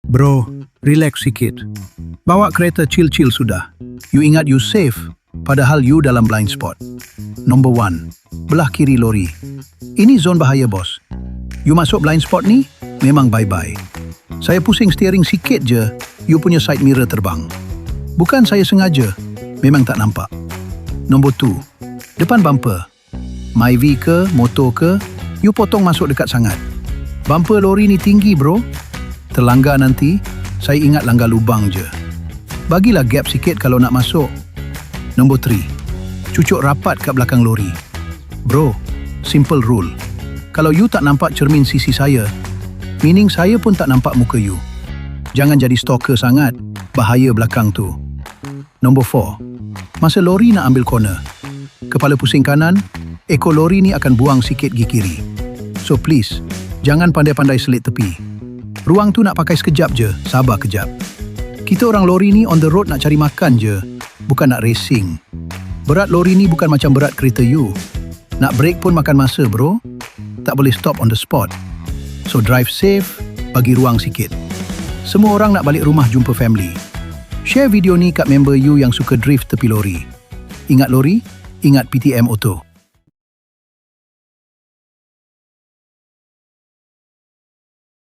Bro, relax sikit. Bawa kereta chill-chill sudah. You ingat you safe, padahal you dalam blind spot. Number 1, belah kiri lori. Ini zone bahaya, bos. You masuk blind spot ni, memang bye-bye. Saya pusing steering sikit je, you punya side mirror terbang. Bukan saya sengaja, memang tak nampak. Nombor 2, depan bumper. Myvi ke, motor ke, you potong masuk dekat sangat. Bumper lori ni tinggi, bro. Terlanggar nanti, saya ingat langgar lubang je. Bagilah gap sikit kalau nak masuk. Nombor 3, cucuk rapat kat belakang lori. Bro, simple rule. Kalau you tak nampak cermin sisi saya, meaning saya pun tak nampak muka you. Jangan jadi stalker sangat, bahaya belakang tu. Nombor 4, masa lori nak ambil corner. Kepala pusing kanan, ekor lori ni akan buang sikit gi kiri. So please, jangan pandai-pandai selit tepi. Ruang tu nak pakai sekejap je, sabar kejap. Kita orang lori ni on the road nak cari makan je, bukan nak racing. Berat lori ni bukan macam berat kereta you. Nak break pun makan masa, bro. Tak boleh stop on the spot. So drive safe, bagi ruang sikit. Semua orang nak balik rumah jumpa family. Share video ni kat member you yang suka drift tepi lori. Ingat lori, ingat PTM Auto.